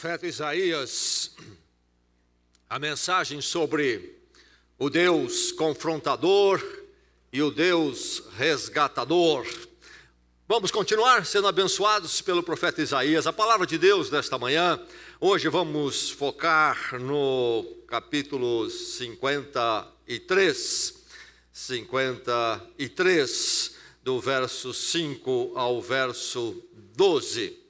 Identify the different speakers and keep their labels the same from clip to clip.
Speaker 1: profeta Isaías, a mensagem sobre o Deus confrontador e o Deus resgatador. Vamos continuar sendo abençoados pelo profeta Isaías. A palavra de Deus desta manhã, hoje vamos focar no capítulo 53, do verso 5 ao verso 12.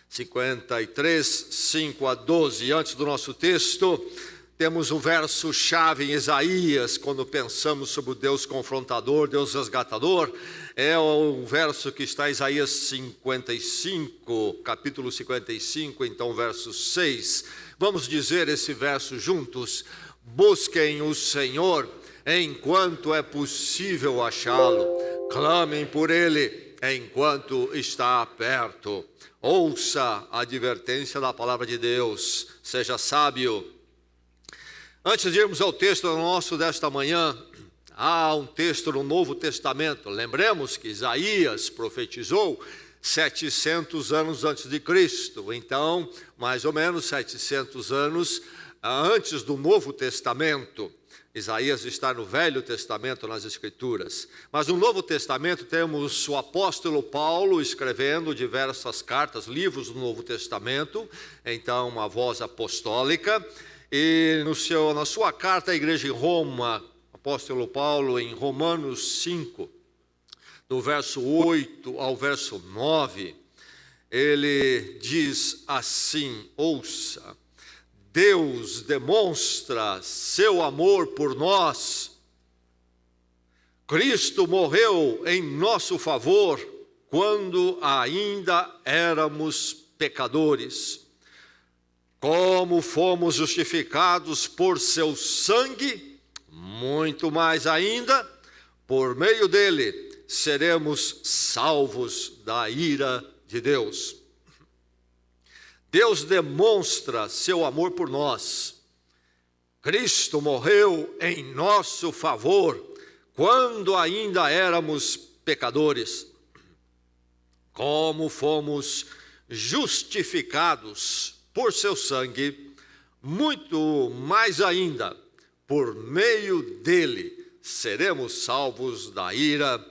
Speaker 1: 53, 5 a 12. Antes do nosso texto, temos um verso-chave em Isaías, quando pensamos sobre o Deus confrontador, Deus resgatador. É o verso que está em Isaías 55, capítulo 55, então verso 6. Vamos dizer esse verso juntos: busquem o Senhor enquanto é possível achá-lo, clamem por Ele enquanto está perto. Ouça a advertência da palavra de Deus, seja sábio. Antes de irmos ao texto nosso desta manhã, há um texto no Novo Testamento. Lembremos que Isaías profetizou 700 anos antes de Cristo. Então, mais ou menos 700 anos antes do Novo Testamento. Isaías está no Velho Testamento, nas Escrituras. Mas no Novo Testamento temos o apóstolo Paulo escrevendo diversas cartas, livros do Novo Testamento. Então, uma voz apostólica. E na sua carta à igreja em Roma, apóstolo Paulo, em Romanos 5, do verso 8 ao verso 9, ele diz assim, ouça: Deus demonstra seu amor por nós. Cristo morreu em nosso favor quando ainda éramos pecadores. Como fomos justificados por seu sangue, muito mais ainda, por meio dele, seremos salvos da ira de Deus. Deus demonstra seu amor por nós. Cristo morreu em nosso favor quando ainda éramos pecadores. Como fomos justificados por seu sangue, muito mais ainda, por meio dele, seremos salvos da ira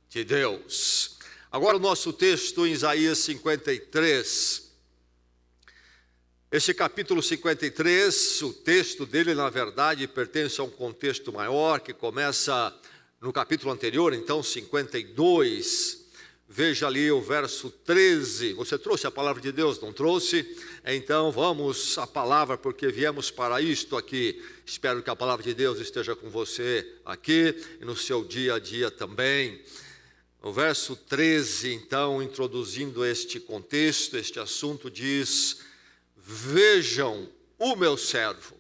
Speaker 1: de Deus. Agora o nosso texto em Isaías 53. Este capítulo 53, o texto dele, na verdade, pertence a um contexto maior, que começa no capítulo anterior, então 52. Veja ali o verso 13. Você trouxe a palavra de Deus, não trouxe? Então vamos à palavra, porque viemos para isto aqui. Espero que a palavra de Deus esteja com você aqui e no seu dia a dia também. O verso 13, então, introduzindo este contexto, este assunto, diz: vejam o meu servo.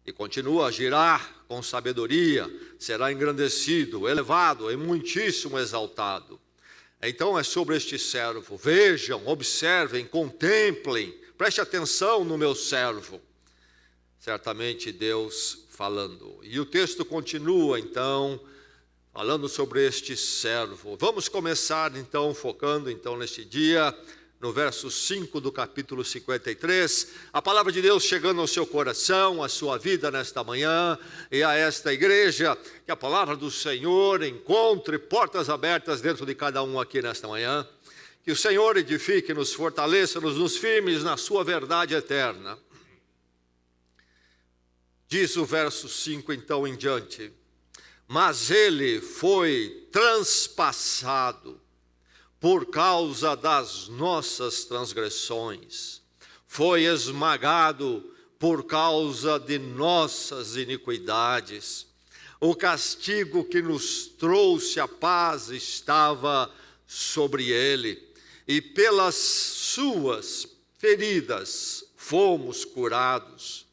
Speaker 1: E continua: agirá com sabedoria, será engrandecido, elevado e muitíssimo exaltado. Então é sobre este servo. Vejam, observem, contemplem, preste atenção no meu servo. Certamente Deus falando. E o texto continua então falando sobre este servo. Vamos começar então focando então neste dia no verso 5 do capítulo 53, a palavra de Deus chegando ao seu coração, à sua vida nesta manhã e a esta igreja, que a palavra do Senhor encontre portas abertas dentro de cada um aqui nesta manhã, que o Senhor edifique, nos fortaleça, nos firmes na sua verdade eterna. Diz o verso 5 então em diante: mas ele foi transpassado por causa das nossas transgressões, foi esmagado por causa de nossas iniquidades. O castigo que nos trouxe a paz estava sobre ele, e pelas suas feridas fomos curados.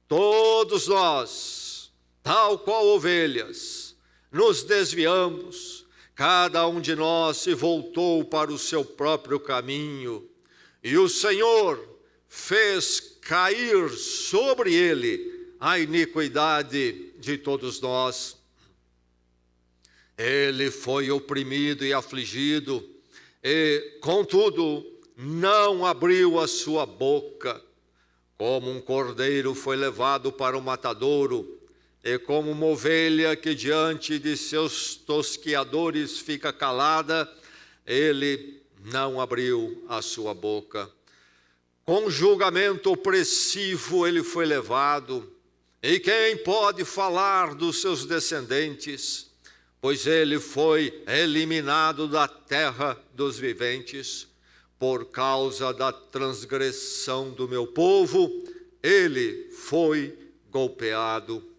Speaker 1: Todos nós, tal qual ovelhas, nos desviamos. Cada um de nós se voltou para o seu próprio caminho, e o Senhor fez cair sobre ele a iniquidade de todos nós. Ele foi oprimido e afligido, e, contudo, não abriu a sua boca. Como um cordeiro foi levado para o matadouro, e como uma ovelha que diante de seus tosquiadores fica calada, ele não abriu a sua boca. Com julgamento opressivo ele foi levado, e quem pode falar dos seus descendentes? Pois ele foi eliminado da terra dos viventes. Por causa da transgressão do meu povo, ele foi golpeado.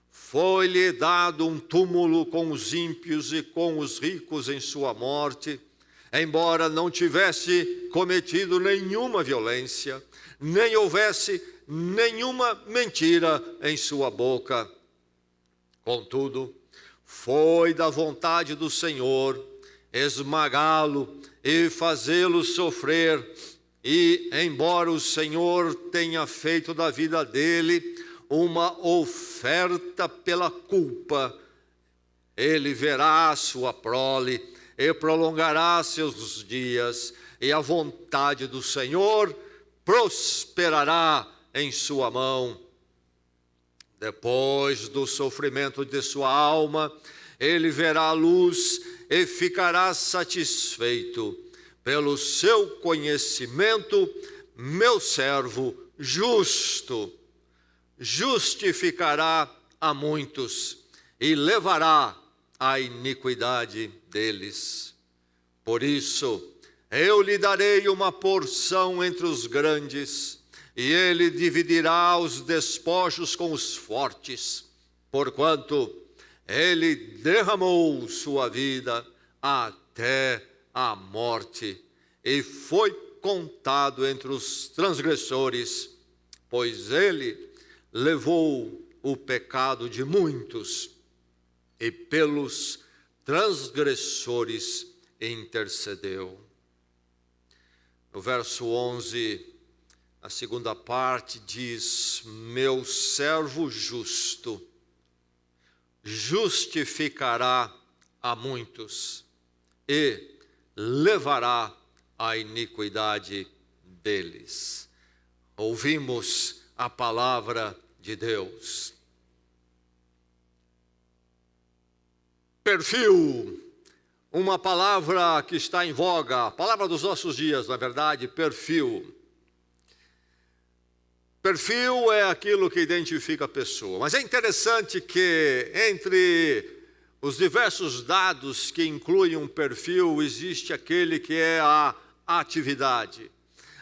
Speaker 1: Foi-lhe dado um túmulo com os ímpios e com os ricos em sua morte, embora não tivesse cometido nenhuma violência, nem houvesse nenhuma mentira em sua boca. Contudo, foi da vontade do Senhor esmagá-lo e fazê-lo sofrer, e embora o Senhor tenha feito da vida dele uma oferta pela culpa, ele verá a sua prole e prolongará seus dias, e a vontade do Senhor prosperará em sua mão. Depois do sofrimento de sua alma, ele verá a luz e ficará satisfeito. Pelo seu conhecimento, meu servo justo justificará a muitos e levará a iniquidade deles. Por isso, eu lhe darei uma porção entre os grandes, e ele dividirá os despojos com os fortes, porquanto ele derramou sua vida até a morte, e foi contado entre os transgressores, pois ele levou o pecado de muitos, e pelos transgressores intercedeu. No verso 11, a segunda parte diz: meu servo justo justificará a muitos e levará a iniquidade deles. Ouvimos a palavra de Deus. Perfil, uma palavra que está em voga, a palavra dos nossos dias, na verdade, perfil. Perfil é aquilo que identifica a pessoa, mas é interessante que entre os diversos dados que incluem um perfil, existe aquele que é a atividade.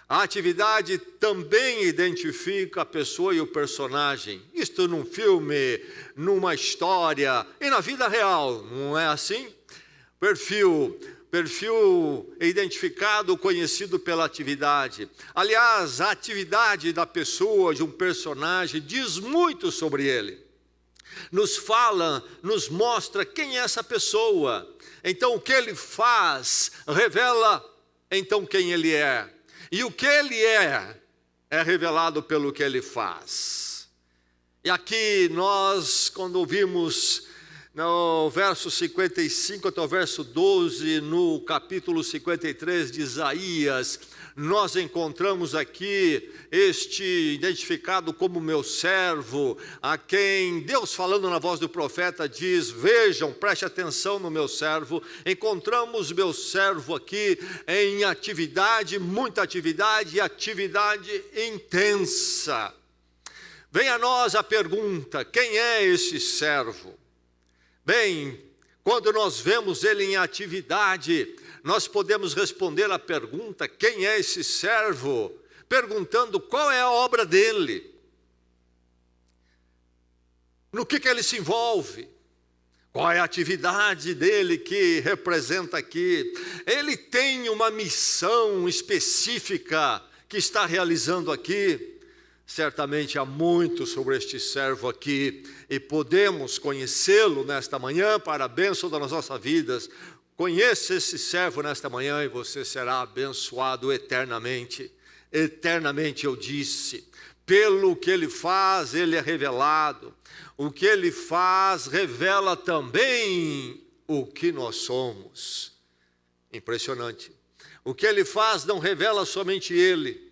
Speaker 1: A atividade também identifica a pessoa e o personagem. Isto num filme, numa história e na vida real, não é assim? Perfil é identificado, conhecido pela atividade. Aliás, a atividade da pessoa, de um personagem, diz muito sobre ele. Nos fala, nos mostra quem é essa pessoa. Então, o que ele faz revela, então, quem ele é. E o que ele é revelado pelo que ele faz. E aqui nós, quando ouvimos no verso 55 até o verso 12, no capítulo 53 de Isaías, nós encontramos aqui este identificado como meu servo, a quem Deus, falando na voz do profeta, diz: vejam, preste atenção no meu servo. Encontramos meu servo aqui em atividade, muita atividade e atividade intensa. Vem a nós a pergunta: quem é esse servo? Bem, quando nós vemos ele em atividade, nós podemos responder a pergunta: quem é esse servo? Perguntando qual é a obra dele, no que ele se envolve, qual é a atividade dele que representa aqui. Ele tem uma missão específica que está realizando aqui. Certamente há muito sobre este servo aqui, e podemos conhecê-lo nesta manhã para a bênção das nossas vidas. Conheça esse servo nesta manhã e você será abençoado eternamente. Eternamente, eu disse. Pelo que ele faz, ele é revelado. O que ele faz revela também o que nós somos. Impressionante. O que ele faz não revela somente ele,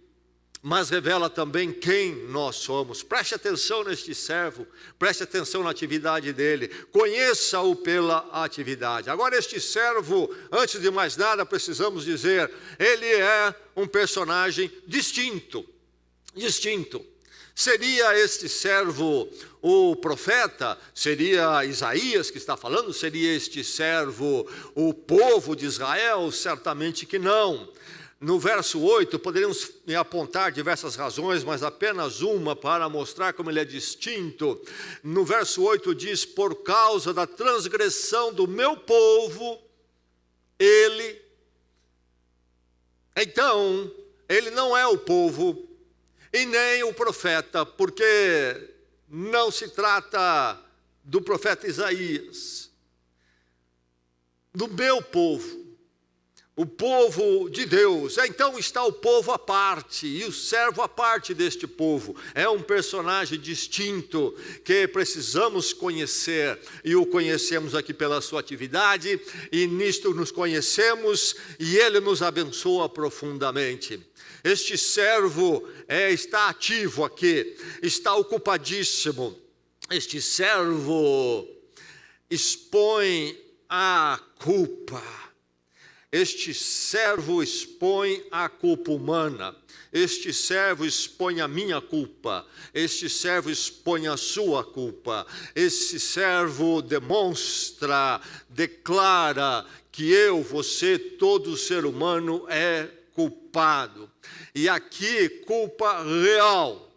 Speaker 1: mas revela também quem nós somos. Preste atenção neste servo, preste atenção na atividade dele, conheça-o pela atividade. Agora, este servo, antes de mais nada, precisamos dizer, ele é um personagem distinto. Seria este servo o profeta? Seria Isaías que está falando? Seria este servo o povo de Israel? Certamente que não. No verso 8, poderíamos apontar diversas razões, mas apenas uma para mostrar como ele é distinto. No verso 8 diz, por causa da transgressão do meu povo, ele... Então, ele não é o povo e nem o profeta, porque não se trata do profeta Isaías, do meu povo, o povo de Deus. Então está o povo à parte, e o servo à parte deste povo. É um personagem distinto que precisamos conhecer, e o conhecemos aqui pela sua atividade, e nisto nos conhecemos, e ele nos abençoa profundamente. Este servo está ativo aqui, está ocupadíssimo. Este servo expõe a culpa. Este servo expõe a culpa humana. Este servo expõe a minha culpa. Este servo expõe a sua culpa. Este servo demonstra, declara que eu, você, todo ser humano é culpado. E aqui, culpa real.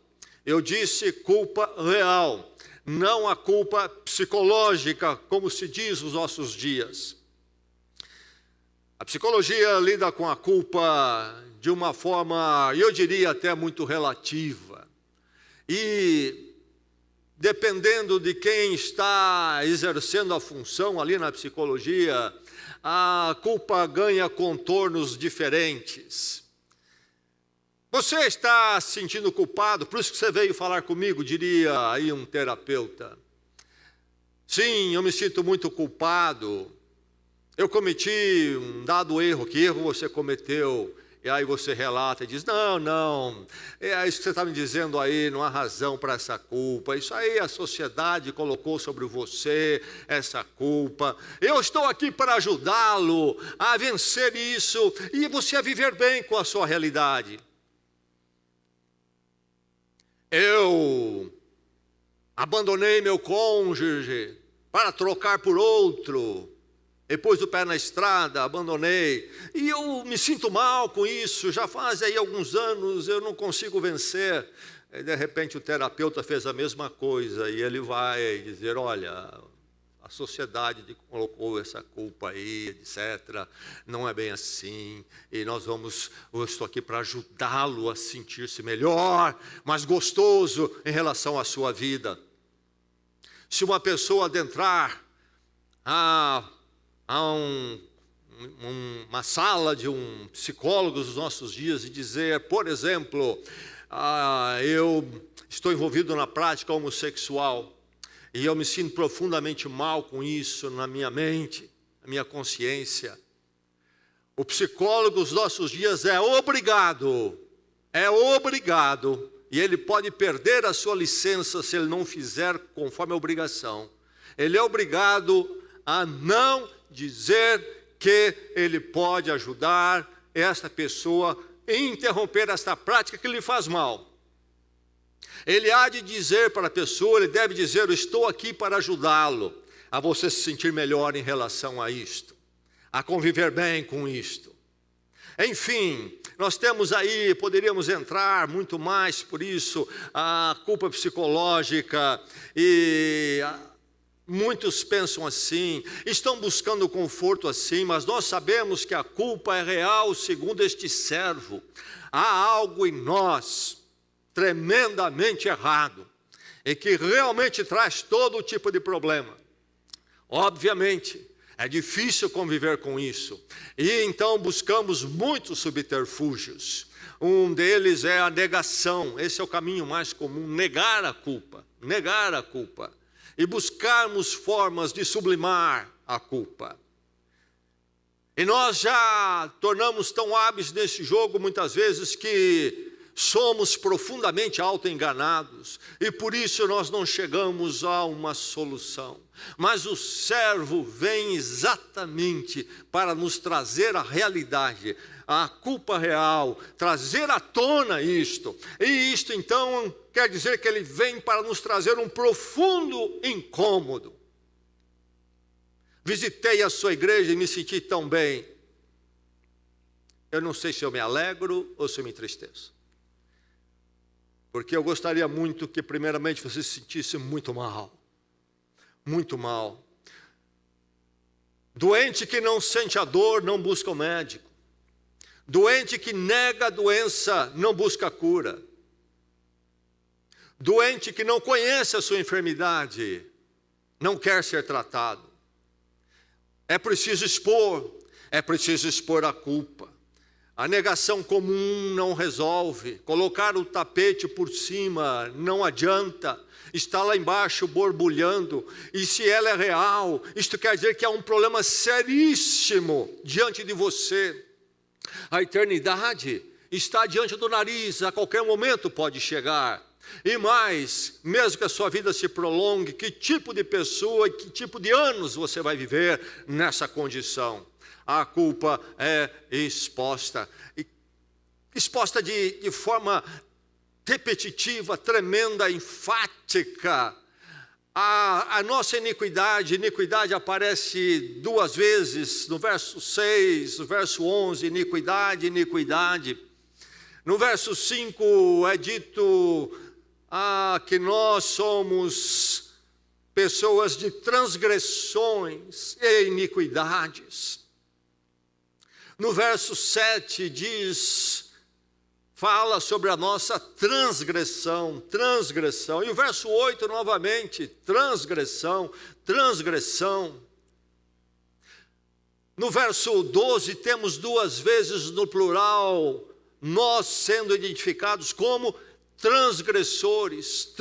Speaker 1: Eu disse culpa real, não a culpa psicológica, como se diz nos nossos dias. A psicologia lida com a culpa de uma forma, eu diria até muito relativa. E dependendo de quem está exercendo a função ali na psicologia, a culpa ganha contornos diferentes. Você está se sentindo culpado, por isso que você veio falar comigo, diria aí um terapeuta. Sim, eu me sinto muito culpado. Eu cometi um dado erro, que erro você cometeu? E aí você relata e diz, não, é isso que você está me dizendo aí, não há razão para essa culpa. Isso aí a sociedade colocou sobre você, essa culpa. Eu estou aqui para ajudá-lo a vencer isso e você a viver bem com a sua realidade. Eu abandonei meu cônjuge para trocar por outro. Depois do pé na estrada, abandonei. E eu me sinto mal com isso. Já faz aí alguns anos, eu não consigo vencer. E de repente o terapeuta fez a mesma coisa. E ele vai dizer, olha, a sociedade colocou essa culpa aí, etc. Não é bem assim. E eu estou aqui para ajudá-lo a sentir-se melhor, mais gostoso em relação à sua vida. Se uma pessoa adentrar uma sala de um psicólogo dos nossos dias e dizer, por exemplo, eu estou envolvido na prática homossexual e eu me sinto profundamente mal com isso na minha mente, na minha consciência. O psicólogo dos nossos dias é obrigado, e ele pode perder a sua licença se ele não fizer conforme a obrigação. Ele é obrigado a não dizer que ele pode ajudar esta pessoa a interromper esta prática que lhe faz mal. Ele há de dizer para a pessoa, ele deve dizer, eu estou aqui para ajudá-lo a você se sentir melhor em relação a isto, a conviver bem com isto. Enfim, nós temos aí, poderíamos entrar muito mais por isso, a culpa psicológica e... Muitos pensam assim, estão buscando conforto assim, mas nós sabemos que a culpa é real segundo este servo. Há algo em nós tremendamente errado e que realmente traz todo tipo de problema. Obviamente, é difícil conviver com isso. E então buscamos muitos subterfúgios. Um deles é a negação. Esse é o caminho mais comum, negar a culpa. E buscarmos formas de sublimar a culpa. E nós já tornamos tão hábeis nesse jogo muitas vezes que somos profundamente autoenganados e por isso nós não chegamos a uma solução. Mas o servo vem exatamente para nos trazer a realidade, a culpa real, trazer à tona isto. E isto então quer dizer que ele vem para nos trazer um profundo incômodo. Visitei a sua igreja e me senti tão bem. Eu não sei se eu me alegro ou se eu me entristeço. Porque eu gostaria muito que primeiramente você se sentisse muito mal. Muito mal. Doente que não sente a dor, não busca o médico. Doente que nega a doença, não busca a cura. Doente que não conhece a sua enfermidade, não quer ser tratado. É preciso expor a culpa. A negação comum não resolve. Colocar o tapete por cima não adianta. Está lá embaixo borbulhando. E se ela é real, isto quer dizer que há um problema seríssimo diante de você. A eternidade está diante do nariz, a qualquer momento pode chegar. E mais, mesmo que a sua vida se prolongue, que tipo de pessoa e que tipo de anos você vai viver nessa condição? A culpa é exposta. Exposta de forma repetitiva, tremenda, enfática. A nossa iniquidade aparece duas vezes, no verso 6, no verso 11, iniquidade, iniquidade. No verso 5 é dito que nós somos pessoas de transgressões e iniquidades. No verso 7 fala sobre a nossa transgressão. E o verso 8 novamente, transgressão. No verso 12 temos duas vezes no plural, nós sendo identificados como transgressores,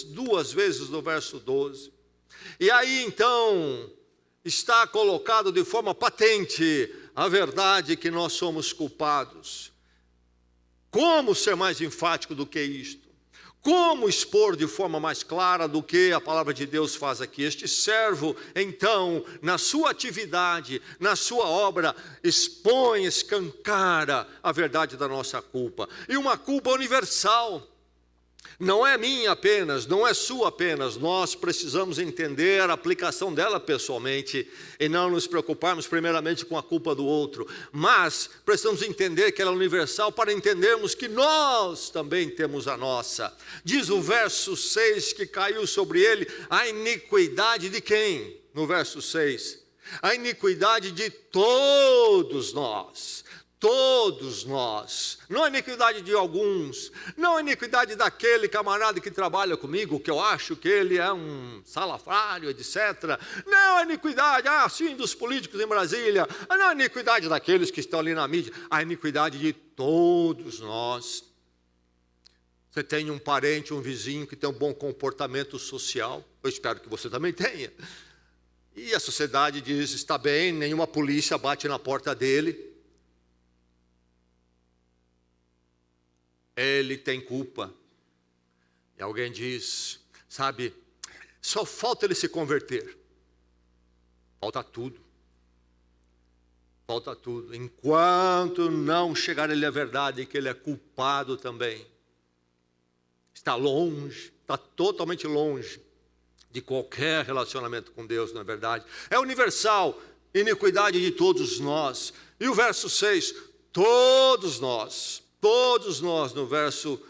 Speaker 1: duas vezes no verso 12. E aí então está colocado de forma patente a verdade que nós somos culpados. Como ser mais enfático do que isto? Como expor de forma mais clara do que a palavra de Deus faz aqui? Este servo, então, na sua atividade, na sua obra, expõe, escancara a verdade da nossa culpa. E uma culpa universal. Não é minha apenas, não é sua apenas. Nós precisamos entender a aplicação dela pessoalmente e não nos preocuparmos primeiramente com a culpa do outro. Mas precisamos entender que ela é universal para entendermos que nós também temos a nossa. Diz o verso 6 que caiu sobre ele a iniquidade de quem? No verso 6. A iniquidade de todos nós. Todos nós, não a iniquidade de alguns, não a iniquidade daquele camarada que trabalha comigo, que eu acho que ele é um salafrário, etc. Não a iniquidade, sim, dos políticos em Brasília, não a iniquidade daqueles que estão ali na mídia, a iniquidade de todos nós. Você tem um parente, um vizinho que tem um bom comportamento social, eu espero que você também tenha. E a sociedade diz, está bem, nenhuma polícia bate na porta dele. Ele tem culpa. E alguém diz, sabe, só falta ele se converter. Falta tudo. Falta tudo. Enquanto não chegar ele à verdade que ele é culpado também, está longe, está totalmente longe de qualquer relacionamento com Deus, não é verdade? É universal, iniquidade de todos nós. E o verso 6, todos nós, no verso,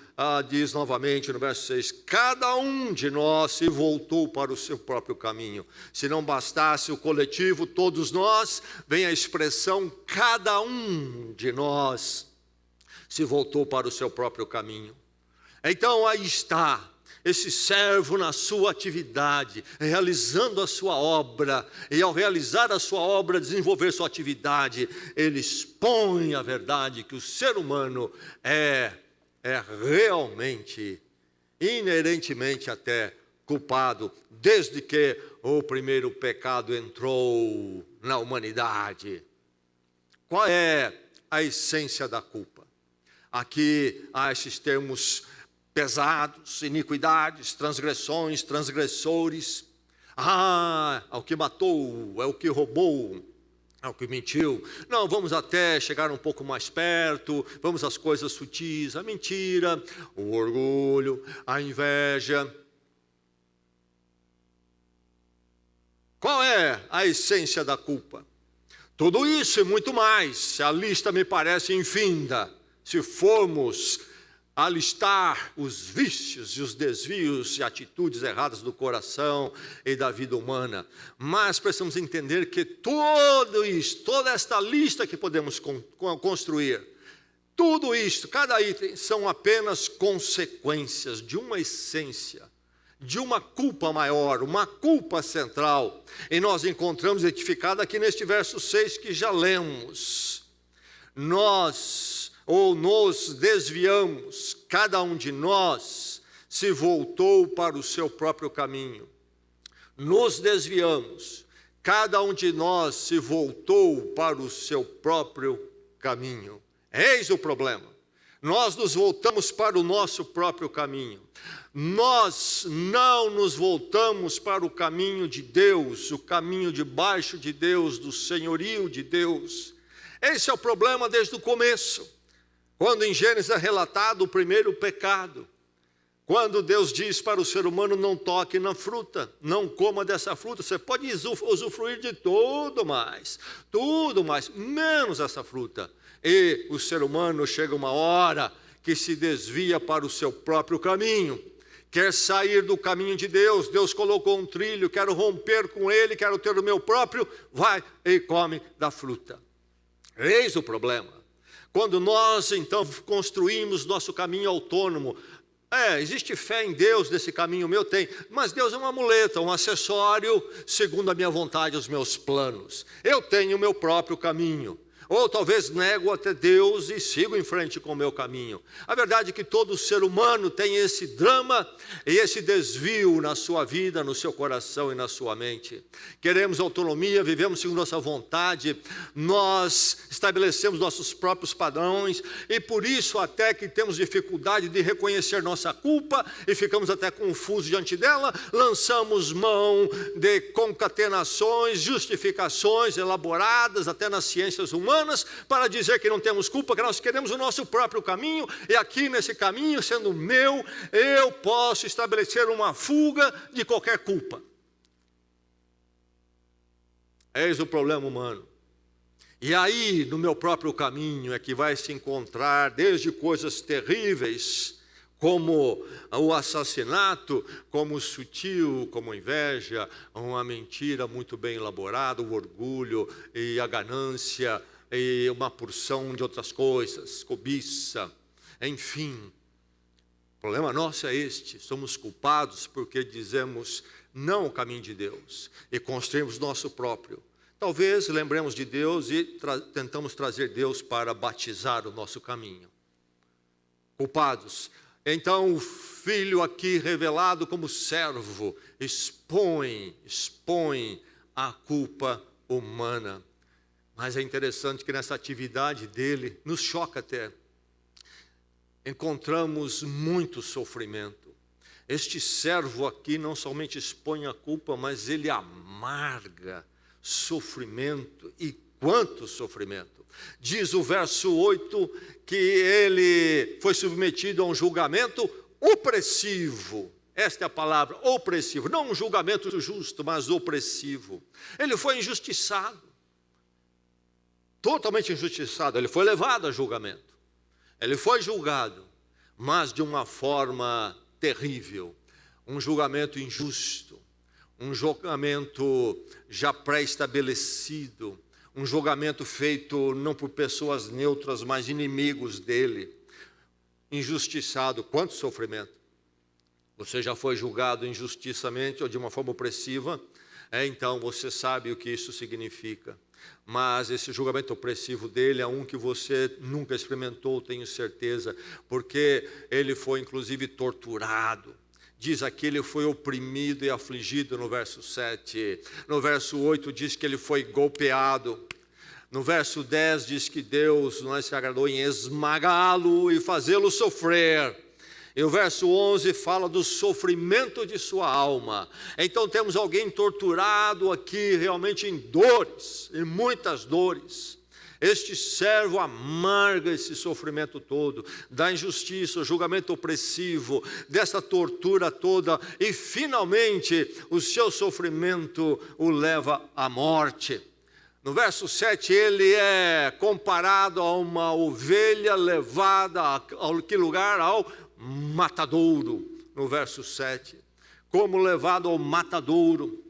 Speaker 1: diz novamente no verso 6, cada um de nós se voltou para o seu próprio caminho. Se não bastasse o coletivo, todos nós, vem a expressão, cada um de nós se voltou para o seu próprio caminho. Então aí está, esse servo na sua atividade, realizando a sua obra, e ao realizar a sua obra, desenvolver sua atividade, ele expõe a verdade que o ser humano é realmente, inerentemente até culpado, desde que o primeiro pecado entrou na humanidade. Qual é a essência da culpa? Aqui há esses termos pesados: iniquidades, transgressões, transgressores. É o que matou, é o que roubou, é o que mentiu. Não, vamos até chegar um pouco mais perto, vamos às coisas sutis: a mentira, o orgulho, a inveja. Qual é a essência da culpa? Tudo isso e muito mais. A lista me parece infinda. Se formos alistar os vícios e os desvios e atitudes erradas do coração e da vida humana. Mas precisamos entender que tudo isso, toda esta lista que podemos construir, tudo isto, cada item, são apenas consequências de uma essência, de uma culpa maior, uma culpa central. E nós encontramos identificada aqui neste verso 6 que já lemos. Nos desviamos, cada um de nós se voltou para o seu próprio caminho. Nos desviamos, cada um de nós se voltou para o seu próprio caminho. Eis o problema. Nós nos voltamos para o nosso próprio caminho. Nós não nos voltamos para o caminho de Deus, o caminho debaixo de Deus, do senhorio de Deus. Esse é o problema desde o começo. Quando em Gênesis é relatado o primeiro pecado, quando Deus diz para o ser humano: não toque na fruta, não coma dessa fruta, você pode usufruir de tudo mais, menos essa fruta. E o ser humano chega uma hora que se desvia para o seu próprio caminho, quer sair do caminho de Deus. Deus colocou um trilho, quero romper com ele, quero ter o meu próprio, vai e come da fruta. Eis o problema. Quando nós, então, construímos nosso caminho autônomo, existe fé em Deus nesse caminho meu? Tem, mas Deus é uma muleta, um acessório, segundo a minha vontade, os meus planos. Eu tenho o meu próprio caminho. Ou talvez nego até Deus e sigo em frente com o meu caminho. A verdade é que todo ser humano tem esse drama e esse desvio na sua vida, no seu coração e na sua mente. Queremos autonomia, vivemos segundo nossa vontade, nós estabelecemos nossos próprios padrões e por isso até que temos dificuldade de reconhecer nossa culpa e ficamos até confusos diante dela, lançamos mão de concatenações, justificações elaboradas até nas ciências humanas, para dizer que não temos culpa, que nós queremos o nosso próprio caminho, e aqui nesse caminho, sendo meu, eu posso estabelecer uma fuga de qualquer culpa. Eis o problema humano. E aí, no meu próprio caminho, é que vai se encontrar desde coisas terríveis, como o assassinato, como o sutil, como a inveja, uma mentira muito bem elaborada, o orgulho e a ganância, e uma porção de outras coisas, cobiça, enfim. O problema nosso é este: somos culpados porque dizemos não ao caminho de Deus e construímos nosso próprio. Talvez lembremos de Deus e tentamos trazer Deus para batizar o nosso caminho. Culpados. Então o Filho aqui revelado como servo expõe a culpa humana. Mas é interessante que nessa atividade dele, nos choca até, encontramos muito sofrimento. Este servo aqui não somente expõe a culpa, mas ele amarga sofrimento, e quanto sofrimento. Diz o verso 8 que ele foi submetido a um julgamento opressivo. Esta é a palavra, opressivo. Não um julgamento justo, mas opressivo. Ele foi injustiçado. Totalmente injustiçado, ele foi levado a julgamento. Ele foi julgado, mas de uma forma terrível. Um julgamento injusto, um julgamento já pré-estabelecido, um julgamento feito não por pessoas neutras, mas inimigos dele. Injustiçado, quanto sofrimento. Você já foi julgado injustiçamente ou de uma forma opressiva? Então você sabe o que isso significa. Mas esse julgamento opressivo dele é um que você nunca experimentou, tenho certeza, porque ele foi inclusive torturado, diz aqui, ele foi oprimido e afligido no verso 7. No verso 8 diz que ele foi golpeado. No verso 10 diz que Deus não se agradou em esmagá-lo e fazê-lo sofrer. E o verso 11 fala do sofrimento de sua alma. Então temos alguém torturado aqui realmente em dores, em muitas dores. Este servo amarga esse sofrimento todo, da injustiça, o julgamento opressivo, dessa tortura toda, e finalmente o seu sofrimento o leva à morte. No verso 7 ele é comparado a uma ovelha levada a que lugar? Ao matadouro, no verso 7, como levado ao matadouro.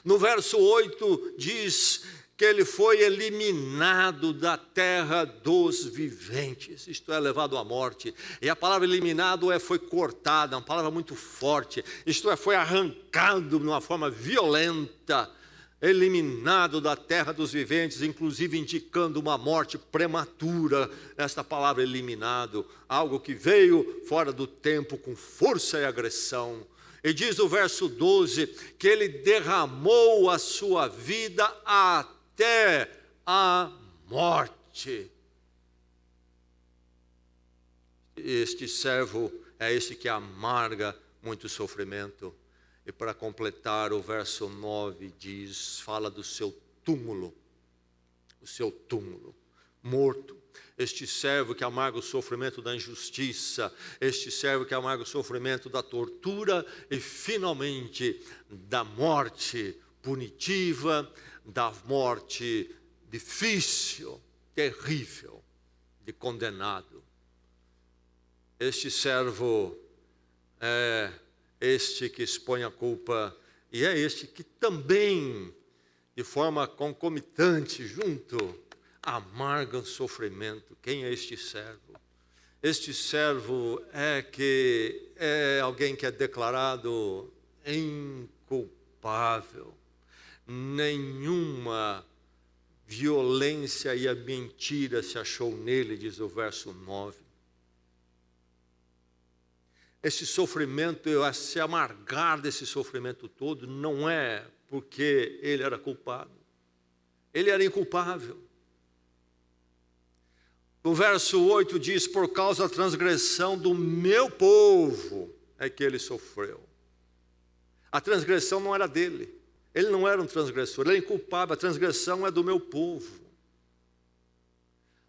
Speaker 1: No verso 8 diz que ele foi eliminado da terra dos viventes, isto é, levado à morte. E a palavra eliminado foi cortada, uma palavra muito forte, isto é, foi arrancado de uma forma violenta, eliminado da terra dos viventes, inclusive indicando uma morte prematura. Esta palavra eliminado, algo que veio fora do tempo com força e agressão. E diz o verso 12 que ele derramou a sua vida até a morte. Este servo é esse que amarga muito sofrimento. E para completar, o verso 9 diz, fala do seu túmulo, o seu túmulo, morto. Este servo que amarga o sofrimento da injustiça, este servo que amarga o sofrimento da tortura e finalmente da morte punitiva, da morte difícil, terrível, de condenado. Este servo é este que expõe a culpa, e é este que também, de forma concomitante, junto, amarga o sofrimento. Quem é este servo? Este servo é alguém que é declarado inculpável. Nenhuma violência e a mentira se achou nele, diz o verso 9. Esse sofrimento, se amargar desse sofrimento todo, não é porque ele era culpado. Ele era inculpável. O verso 8 diz, por causa da transgressão do meu povo é que ele sofreu. A transgressão não era dele. Ele não era um transgressor, ele é inculpável. A transgressão é do meu povo.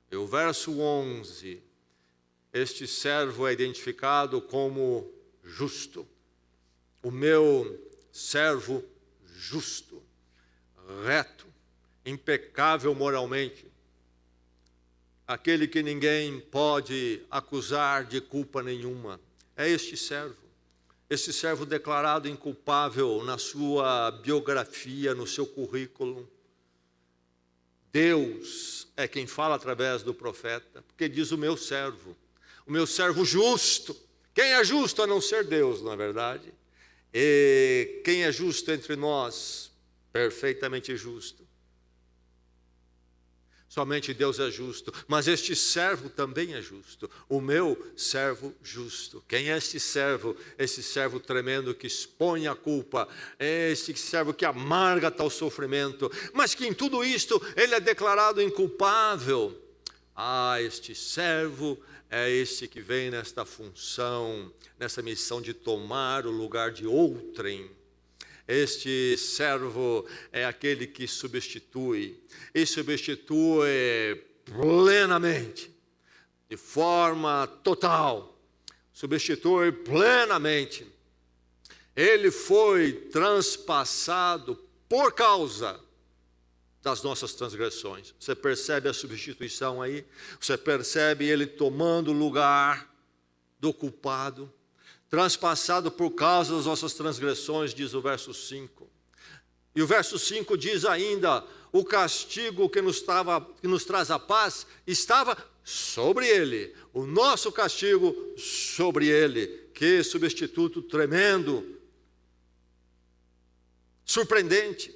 Speaker 1: E o verso 11... este servo é identificado como justo. O meu servo justo, reto, impecável moralmente. Aquele que ninguém pode acusar de culpa nenhuma. É este servo. Este servo declarado inculpável na sua biografia, no seu currículo. Deus é quem fala através do profeta, porque diz o meu servo justo. Quem é justo a não ser Deus, não é verdade? E quem é justo entre nós? Perfeitamente justo. Somente Deus é justo, mas este servo também é justo. O meu servo justo. Quem é este servo? Esse servo tremendo que expõe a culpa. É este servo que amarga tal sofrimento, mas que em tudo isto ele é declarado inculpável. Este servo é este que vem nesta função, nessa missão de tomar o lugar de outrem. Este servo é aquele que substitui, e substitui plenamente, de forma total, substitui plenamente. Ele foi transpassado por causa das nossas transgressões. Você percebe a substituição aí? Você percebe ele tomando o lugar do culpado, transpassado por causa das nossas transgressões, diz o verso 5. E o verso 5 diz ainda, o castigo que nos traz a paz estava sobre ele. O nosso castigo sobre ele. Que substituto tremendo, surpreendente.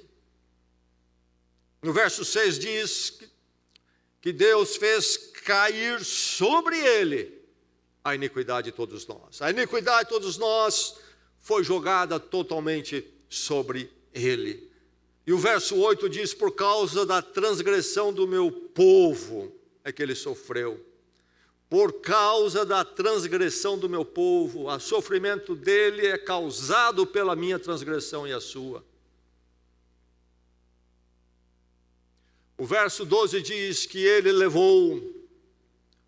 Speaker 1: No verso 6 diz que Deus fez cair sobre ele a iniquidade de todos nós. A iniquidade de todos nós foi jogada totalmente sobre ele. E o verso 8 diz: por causa da transgressão do meu povo é que ele sofreu. Por causa da transgressão do meu povo, o sofrimento dele é causado pela minha transgressão e a sua. O verso 12 diz que ele levou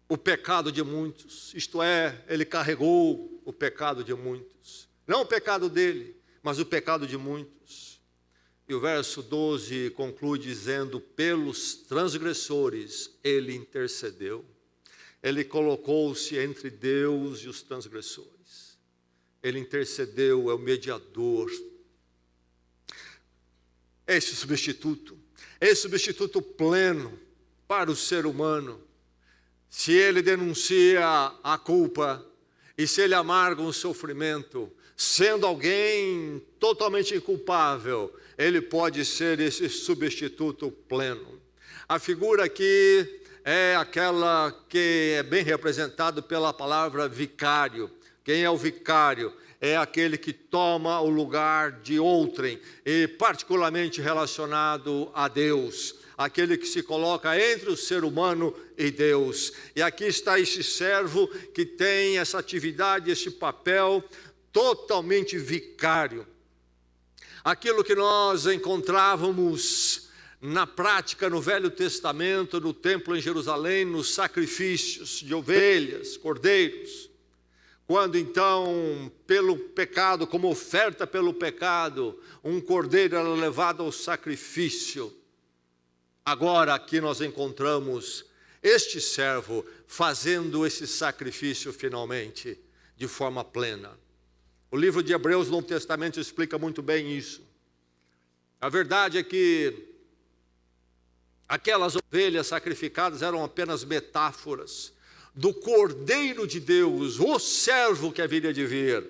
Speaker 1: o pecado de muitos, isto é, ele carregou o pecado de muitos. Não o pecado dele, mas o pecado de muitos. E o verso 12 conclui dizendo: pelos transgressores ele intercedeu. Ele colocou-se entre Deus e os transgressores. Ele intercedeu, é o mediador. Esse substituto pleno para o ser humano. Se ele denuncia a culpa e se ele amarga um sofrimento, sendo alguém totalmente inculpável, ele pode ser esse substituto pleno. A figura aqui é aquela que é bem representada pela palavra vicário. Quem é o vicário? É aquele que toma o lugar de outrem, e particularmente relacionado a Deus. Aquele que se coloca entre o ser humano e Deus. E aqui está esse servo que tem essa atividade, esse papel totalmente vicário. Aquilo que nós encontrávamos na prática no Velho Testamento, no templo em Jerusalém, nos sacrifícios de ovelhas, cordeiros. Quando então, pelo pecado, como oferta pelo pecado, um cordeiro era levado ao sacrifício. Agora aqui nós encontramos este servo fazendo esse sacrifício finalmente, de forma plena. O livro de Hebreus no Novo Testamento explica muito bem isso. A verdade é que aquelas ovelhas sacrificadas eram apenas metáforas do Cordeiro de Deus, o servo que haveria de vir,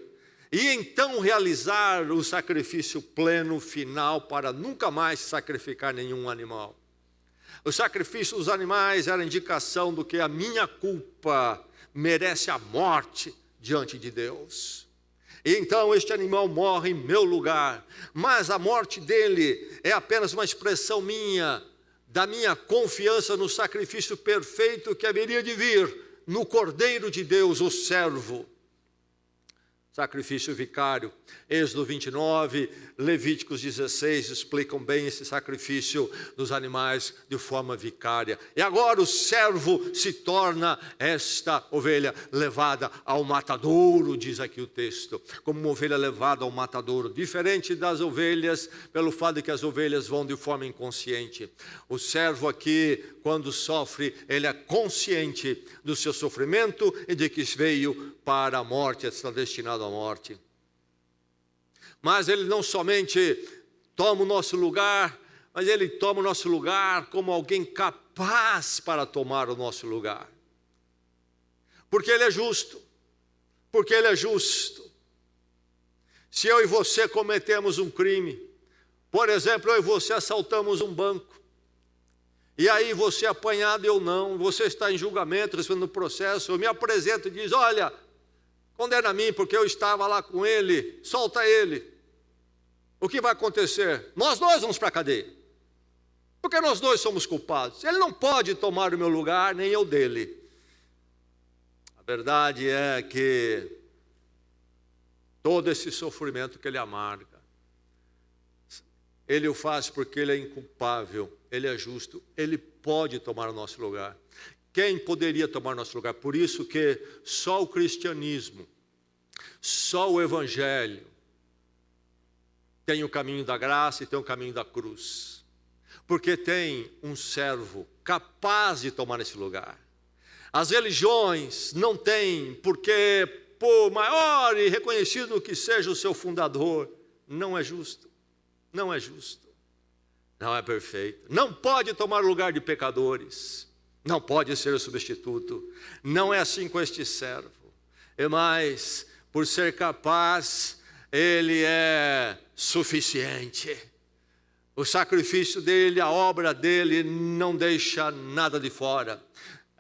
Speaker 1: e então realizar o sacrifício pleno final para nunca mais sacrificar nenhum animal. O sacrifício dos animais era indicação do que a minha culpa merece a morte diante de Deus. E então este animal morre em meu lugar, mas a morte dele é apenas uma expressão minha, da minha confiança no sacrifício perfeito que haveria de vir, no Cordeiro de Deus, o servo. Sacrifício vicário. Êxodo 29, Levíticos 16 explicam bem esse sacrifício dos animais de forma vicária. E agora o servo se torna esta ovelha levada ao matadouro, diz aqui o texto, como uma ovelha levada ao matadouro, diferente das ovelhas, pelo fato de que as ovelhas vão de forma inconsciente. O servo aqui, quando sofre, ele é consciente do seu sofrimento e de que veio para a morte, está destinado à morte. Mas ele não somente toma o nosso lugar, mas ele toma o nosso lugar como alguém capaz para tomar o nosso lugar. Porque ele é justo. Porque ele é justo. Se eu e você cometemos um crime, por exemplo, eu e você assaltamos um banco, e aí você é apanhado e eu não, você está em julgamento, recebendo processo, eu me apresento e diz: olha, condena a mim porque eu estava lá com ele, solta ele. O que vai acontecer? Nós dois vamos para a cadeia, porque nós dois somos culpados. Ele não pode tomar o meu lugar, nem eu dele. A verdade é que todo esse sofrimento que ele amarga, ele o faz porque ele é inculpável, ele é justo, ele pode tomar o nosso lugar. Quem poderia tomar o nosso lugar? Por isso que só o cristianismo, só o evangelho tem o caminho da graça e tem o caminho da cruz. Porque tem um servo capaz de tomar esse lugar. As religiões não têm, porque por maior e reconhecido que seja o seu fundador, não é justo, não é justo, não é perfeito, não pode tomar o lugar de pecadores, não pode ser o substituto. Não é assim com este servo. É mais, por ser capaz, ele é suficiente. O sacrifício dele, a obra dele não deixa nada de fora.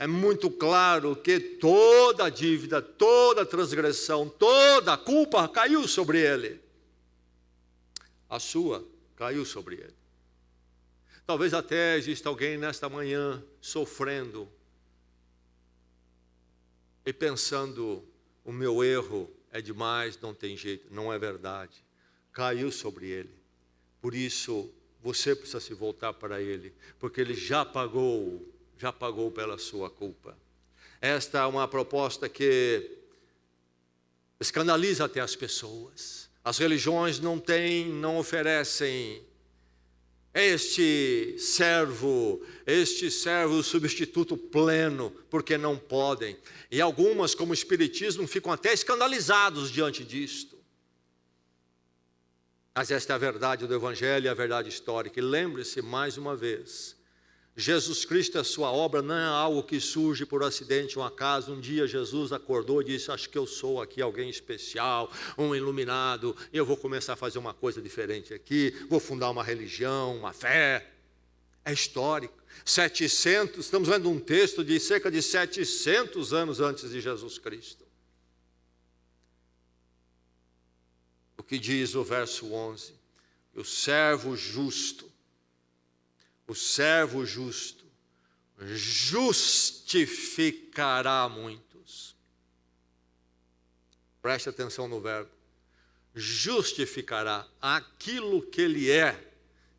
Speaker 1: é muito claro que toda dívida, toda transgressão, toda culpa caiu sobre ele. A sua caiu sobre ele. Talvez até exista alguém nesta manhã sofrendo e pensando: o meu erro é demais, não tem jeito. Não é verdade. Caiu sobre ele. Por isso, você precisa se voltar para ele, porque ele já pagou pela sua culpa. Esta é uma proposta que escandaliza até as pessoas. As religiões não oferecem este servo substituto pleno, porque não podem. E algumas, como o Espiritismo, ficam até escandalizados diante disto. Mas esta é a verdade do Evangelho e a verdade histórica. E lembre-se mais uma vez, Jesus Cristo, a sua obra, não é algo que surge por acidente, um acaso. Um dia Jesus acordou e disse: acho que eu sou aqui alguém especial, um iluminado, e eu vou começar a fazer uma coisa diferente aqui, vou fundar uma religião, uma fé. É histórico. Estamos lendo um texto de cerca de 700 anos antes de Jesus Cristo. O que diz o verso 11? O servo justo justificará muitos. Preste atenção no verbo. Justificará. Aquilo que ele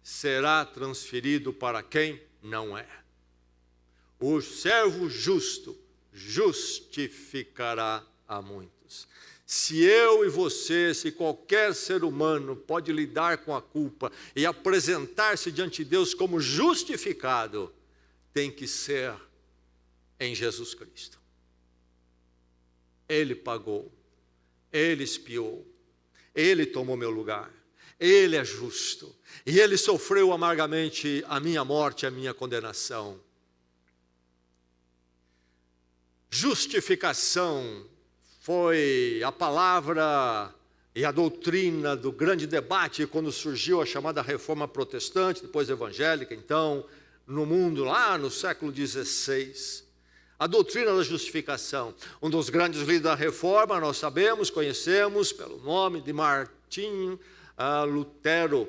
Speaker 1: será transferido para quem não é. O servo justo justificará a muitos. Se eu e você, se qualquer ser humano pode lidar com a culpa e apresentar-se diante de Deus como justificado, tem que ser em Jesus Cristo. Ele pagou, Ele expiou, Ele tomou meu lugar, Ele é justo, e Ele sofreu amargamente a minha morte, a minha condenação. Justificação foi a palavra e a doutrina do grande debate quando surgiu a chamada Reforma Protestante, depois evangélica, então, no mundo, lá no século XVI. A doutrina da justificação. Um dos grandes líderes da Reforma, nós sabemos, conhecemos pelo nome de Martinho Lutero.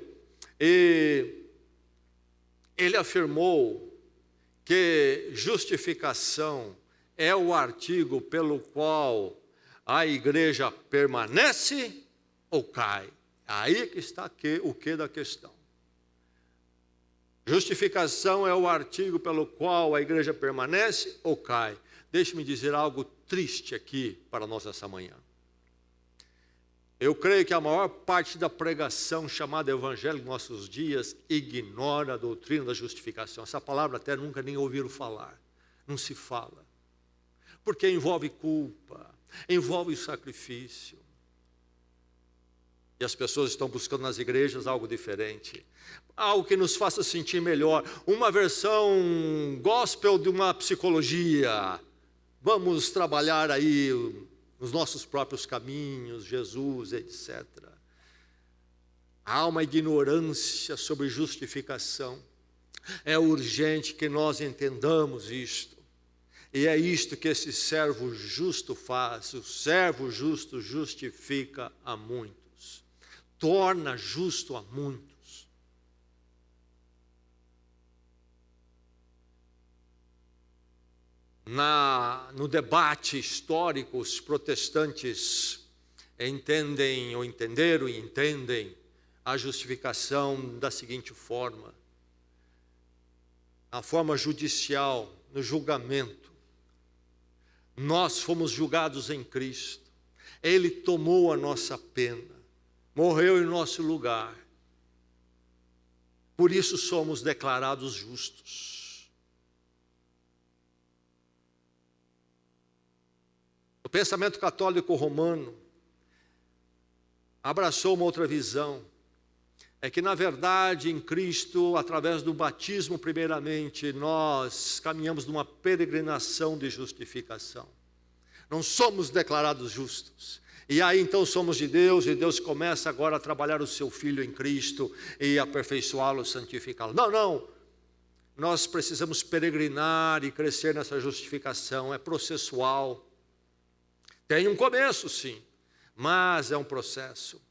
Speaker 1: E ele afirmou que justificação é o artigo pelo qual a igreja permanece ou cai. Aí que está o que da questão. Justificação é o artigo pelo qual a igreja permanece ou cai. Deixe-me dizer algo triste aqui para nós essa manhã. Eu creio que a maior parte da pregação chamada evangelho em nossos dias ignora a doutrina da justificação. Essa palavra até nunca nem ouviram falar. Não se fala. Porque envolve culpa, envolve sacrifício. E as pessoas estão buscando nas igrejas algo diferente. Algo que nos faça sentir melhor. Uma versão gospel de uma psicologia. Vamos trabalhar aí nos nossos próprios caminhos, Jesus, etc. Há uma ignorância sobre justificação. É urgente que nós entendamos isto. E é isto que esse servo justo faz. O servo justo justifica a muitos. Torna justo a muitos. No debate histórico, os protestantes entenderam e entendem a justificação da seguinte forma. A forma judicial, no julgamento. Nós fomos julgados em Cristo. Ele tomou a nossa pena. Morreu em nosso lugar. Por isso somos declarados justos. O pensamento católico romano abraçou uma outra visão. É que, na verdade, em Cristo, através do batismo, primeiramente, nós caminhamos numa peregrinação de justificação. Não somos declarados justos. E aí, então, somos de Deus, e Deus começa agora a trabalhar o seu Filho em Cristo e aperfeiçoá-lo, santificá-lo. Não. nós precisamos peregrinar e crescer nessa justificação, é processual. Tem um começo, sim, mas é um processo.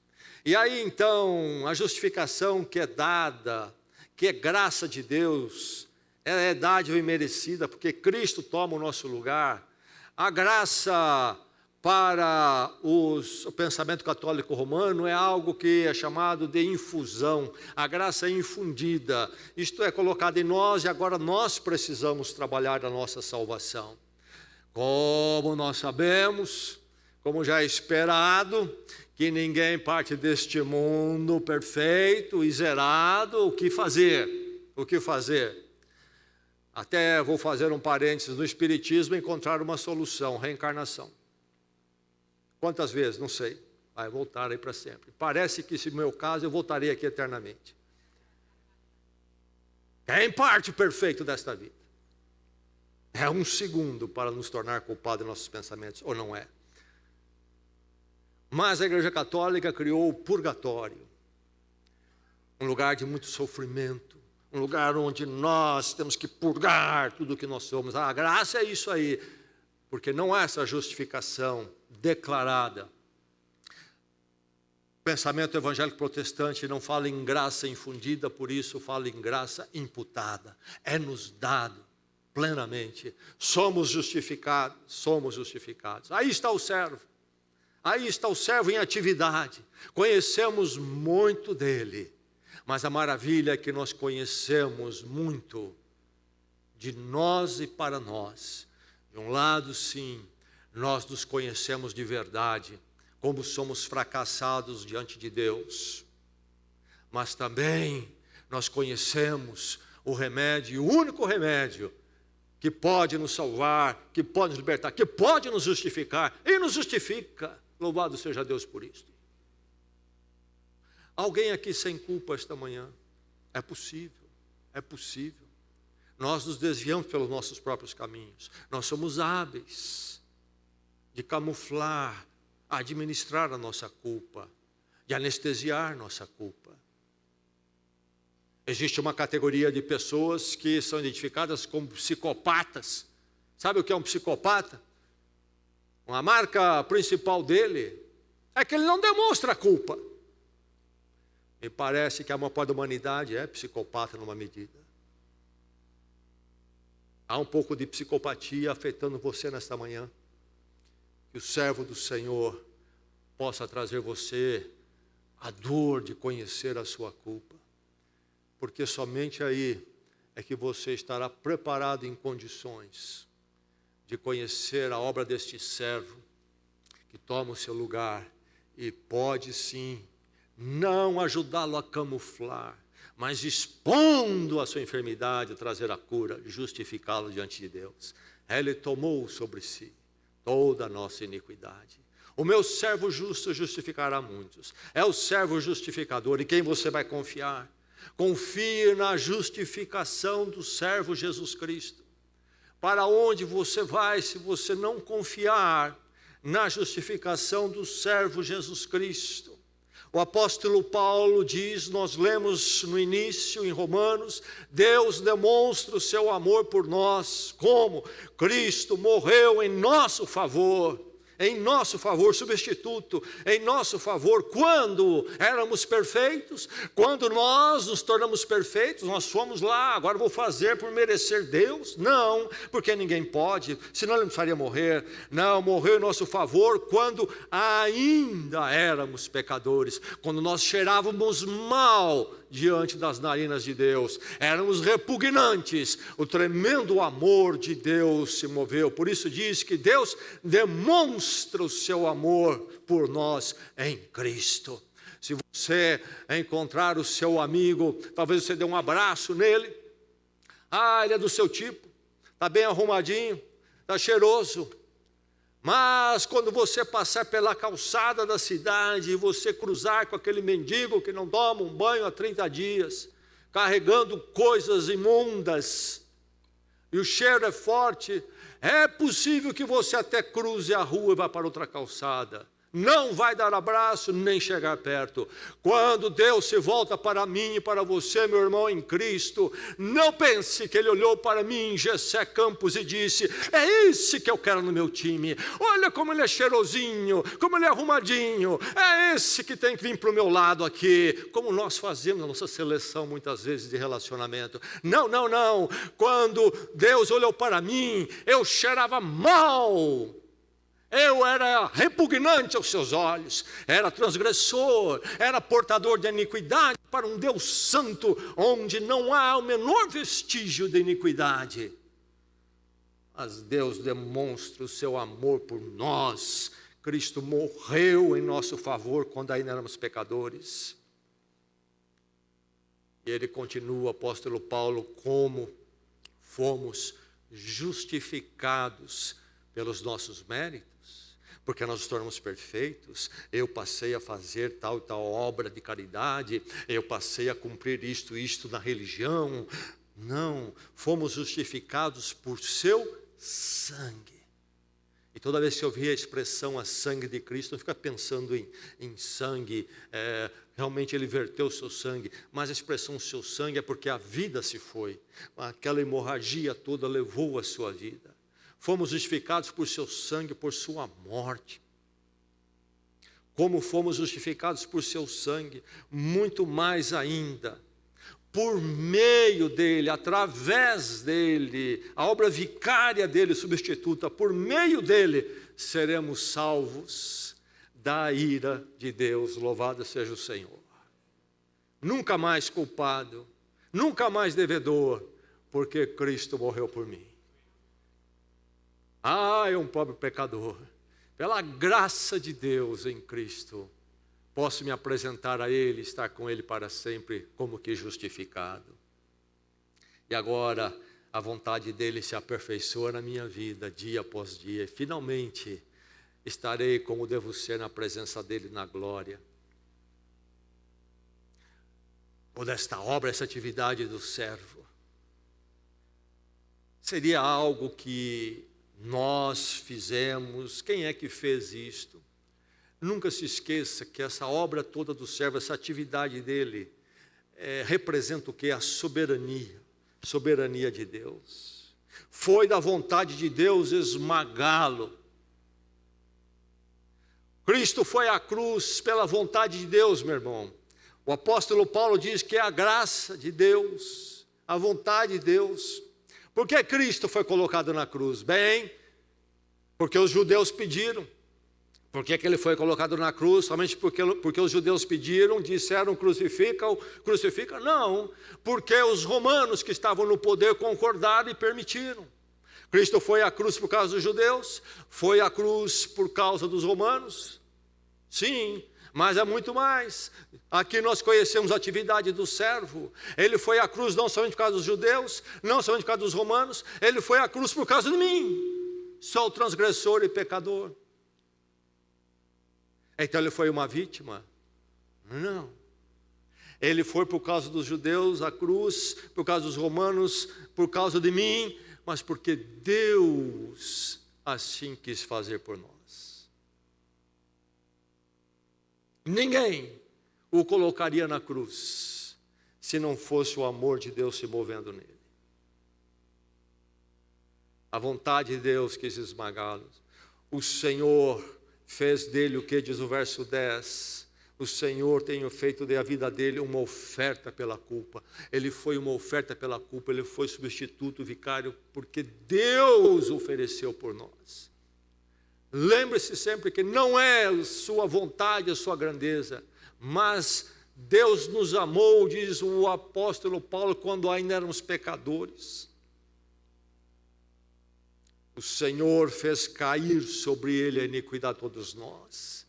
Speaker 1: E aí então, a justificação que é dada, que é graça de Deus, é dádiva imerecida, porque Cristo toma o nosso lugar. A graça para o pensamento católico romano é algo que é chamado de infusão. A graça é infundida, isto é, colocada em nós, e agora nós precisamos trabalhar a nossa salvação. Como nós sabemos, como já é esperado, que ninguém parte deste mundo perfeito e zerado, o que fazer? O que fazer? Até vou fazer um parênteses, no Espiritismo encontrar uma solução, reencarnação. Quantas vezes? Não sei. Vai voltar aí para sempre. Parece que, se no meu caso, eu voltarei aqui eternamente. Quem parte perfeito desta vida? É um segundo para nos tornar culpados de nossos pensamentos, ou não é? Mas a Igreja Católica criou o purgatório. Um lugar de muito sofrimento. Um lugar onde nós temos que purgar tudo o que nós somos. A graça é isso aí. Porque não há essa justificação declarada. O pensamento evangélico protestante não fala em graça infundida, por isso fala em graça imputada. É nos dado plenamente. Somos justificados, somos justificados. Aí está o servo. Aí está o servo em atividade. Conhecemos muito dele. Mas a maravilha é que nós conhecemos muito de nós e para nós. De um lado, sim, nós nos conhecemos de verdade, como somos fracassados diante de Deus. Mas também nós conhecemos o remédio, o único remédio que pode nos salvar, que pode nos libertar, que pode nos justificar, e nos justifica. Louvado seja Deus por isso. Alguém aqui sem culpa esta manhã? É possível, é possível. Nós nos desviamos pelos nossos próprios caminhos. Nós somos hábeis de camuflar, administrar a nossa culpa, de anestesiar nossa culpa. Existe uma categoria de pessoas que são identificadas como psicopatas. Sabe o que é um psicopata? Uma marca principal dele é que ele não demonstra culpa. Me parece que a maior parte da humanidade é psicopata numa medida. Há um pouco de psicopatia afetando você nesta manhã. Que o servo do Senhor possa trazer você a dor de conhecer a sua culpa. Porque somente aí é que você estará preparado em condições de conhecer a obra deste servo que toma o seu lugar e pode sim não ajudá-lo a camuflar, mas expondo a sua enfermidade, trazer a cura, justificá-lo diante de Deus. Ele tomou sobre si toda a nossa iniquidade. O meu servo justo justificará muitos. É o servo justificador. E quem você vai confiar? Confie na justificação do servo Jesus Cristo. Para onde você vai se você não confiar na justificação do servo Jesus Cristo? O apóstolo Paulo diz, nós lemos no início em Romanos, Deus demonstra o seu amor por nós, como Cristo morreu em nosso favor, substituto, em nosso favor, quando éramos perfeitos, quando nós nos tornamos perfeitos, nós fomos lá, agora vou fazer por merecer Deus? Não, porque ninguém pode, senão ele não precisaria morrer. Não, morreu em nosso favor quando ainda éramos pecadores, quando nós cheirávamos mal diante das narinas de Deus, éramos repugnantes, o tremendo amor de Deus se moveu. Por isso diz que Deus demonstra o seu amor por nós em Cristo. Se você encontrar o seu amigo, talvez você dê um abraço nele, ele é do seu tipo, está bem arrumadinho, está cheiroso, mas quando você passar pela calçada da cidade e você cruzar com aquele mendigo que não toma um banho há 30 dias, carregando coisas imundas, e o cheiro é forte, é possível que você até cruze a rua e vá para outra calçada. não vai dar abraço nem chegar perto. Quando Deus se volta para mim e para você, meu irmão em Cristo, não pense que Ele olhou para mim, Jessé Campos, e disse: é esse que eu quero no meu time. Olha como ele é cheirosinho, como ele é arrumadinho. É esse que tem que vir para o meu lado aqui. Como nós fazemos a nossa seleção muitas vezes de relacionamento. Não, não, não. Quando Deus olhou para mim, eu cheirava mal. Eu era repugnante aos seus olhos, era transgressor, era portador de iniquidade para um Deus santo, onde não há o menor vestígio de iniquidade. Mas Deus demonstra o seu amor por nós. Cristo morreu em nosso favor quando ainda éramos pecadores. E ele continua, o apóstolo Paulo, como fomos justificados pelos nossos méritos, porque nós nos tornamos perfeitos. Eu passei a fazer tal e tal obra de caridade, eu passei a cumprir isto na religião. Não, fomos justificados por seu sangue. E toda vez que eu vi a expressão a sangue de Cristo, não fica pensando em sangue, realmente ele verteu o seu sangue, mas a expressão seu sangue é porque a vida se foi, aquela hemorragia toda levou a sua vida. Fomos justificados por seu sangue, por sua morte. Como fomos justificados por seu sangue, muito mais ainda, por meio dele, através dele, a obra vicária dele, substituta, por meio dele, seremos salvos da ira de Deus. Louvado seja o Senhor. Nunca mais culpado, nunca mais devedor, porque Cristo morreu por mim. Eu um pobre pecador, pela graça de Deus em Cristo, posso me apresentar a Ele, estar com Ele para sempre, como que justificado. E agora, a vontade dEle se aperfeiçoa na minha vida, dia após dia, e finalmente estarei como devo ser na presença dEle na glória. Toda esta obra, essa atividade do servo, seria algo que nós fizemos. Quem é que fez isto? Nunca se esqueça que essa obra toda do servo, essa atividade dele, representa o que? A soberania de Deus. Foi da vontade de Deus esmagá-lo. Cristo foi à cruz pela vontade de Deus, meu irmão. O apóstolo Paulo diz que é a graça de Deus, a vontade de Deus. Por que Cristo foi colocado na cruz? Bem, porque os judeus pediram. Por que ele foi colocado na cruz? Somente porque os judeus pediram, disseram crucifica-o, crucifica? Não, porque os romanos que estavam no poder concordaram e permitiram. Cristo foi à cruz por causa dos judeus, foi à cruz por causa dos romanos? Sim, mas é muito mais. Aqui nós conhecemos a atividade do servo. Ele foi à cruz não somente por causa dos judeus, não somente por causa dos romanos, ele foi à cruz por causa de mim. Sou transgressor e pecador. Então ele foi uma vítima? Não. Ele foi por causa dos judeus à cruz, por causa dos romanos, por causa de mim, mas porque Deus assim quis fazer por nós. Ninguém o colocaria na cruz se não fosse o amor de Deus se movendo nele. A vontade de Deus quis esmagá-los. O Senhor fez dele o que diz o verso 10? O Senhor tem feito da vida dele uma oferta pela culpa. Ele foi uma oferta pela culpa, ele foi substituto vicário, porque Deus ofereceu por nós. Lembre-se sempre que não é a sua vontade, a sua grandeza, mas Deus nos amou, diz o apóstolo Paulo, quando ainda éramos pecadores. O Senhor fez cair sobre ele a iniquidade de todos nós.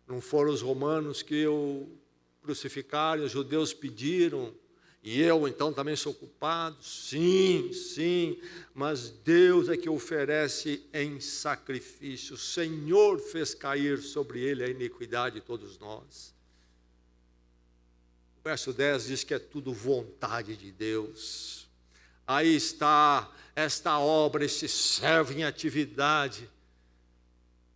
Speaker 1: Não foram os romanos que o crucificaram, os judeus pediram, e eu então também sou culpado? Sim, sim, mas Deus é que oferece em sacrifício. O Senhor fez cair sobre ele a iniquidade de todos nós. O verso 10 diz que é tudo vontade de Deus. Aí está esta obra, este servo em atividade,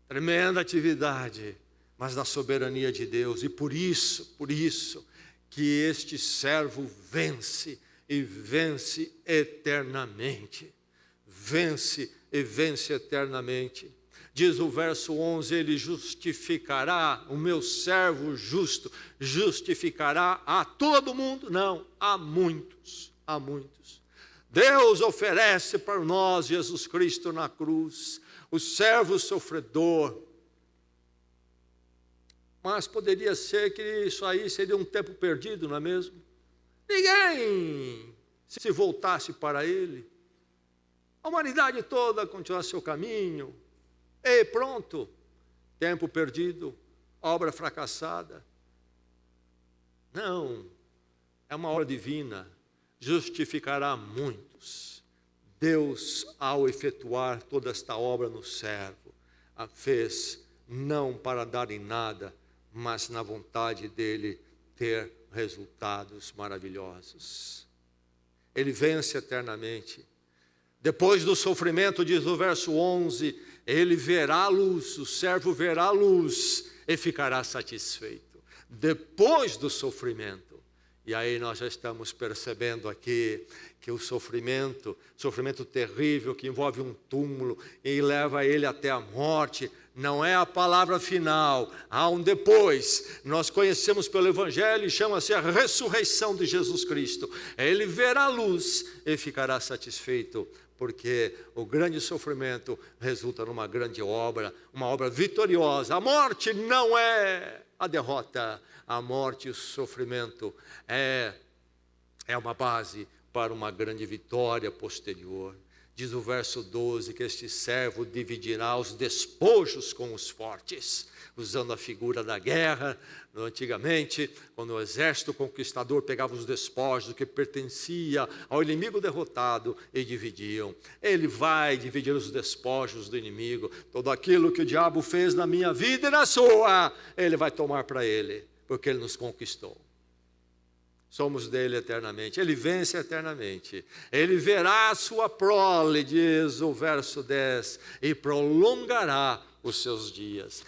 Speaker 1: tremenda atividade, mas na soberania de Deus. E por isso que este servo vence e vence eternamente. Vence e vence eternamente. Diz o verso 11, ele justificará, o meu servo justo, justificará a todo mundo? Não, a muitos, a muitos. Deus oferece para nós Jesus Cristo na cruz, o servo sofredor. Mas poderia ser que isso aí seria um tempo perdido, não é mesmo? Ninguém se voltasse para ele. A humanidade toda continuasse seu caminho. E pronto, tempo perdido, obra fracassada. Não, é uma obra divina, justificará muitos. Deus, ao efetuar toda esta obra no servo, a fez não para dar em nada, mas na vontade dele ter resultados maravilhosos. Ele vence eternamente. Depois do sofrimento, diz o verso 11, ele verá a luz, o servo verá a luz e ficará satisfeito. Depois do sofrimento. E aí nós já estamos percebendo aqui que o sofrimento terrível que envolve um túmulo e leva ele até a morte, não é a palavra final, há um depois. Nós conhecemos pelo Evangelho e chama-se a ressurreição de Jesus Cristo. Ele verá a luz e ficará satisfeito, porque o grande sofrimento resulta numa grande obra, uma obra vitoriosa. A morte não é a derrota, a morte e o sofrimento é uma base para uma grande vitória posterior. Diz o verso 12 que este servo dividirá os despojos com os fortes, usando a figura da guerra. Antigamente, quando o exército conquistador pegava os despojos que pertencia ao inimigo derrotado e dividiam. Ele vai dividir os despojos do inimigo. Tudo aquilo que o diabo fez na minha vida e na sua, ele vai tomar para ele, porque ele nos conquistou. Somos dele eternamente, ele vence eternamente. Ele verá a sua prole, diz o verso 10, e prolongará os seus dias.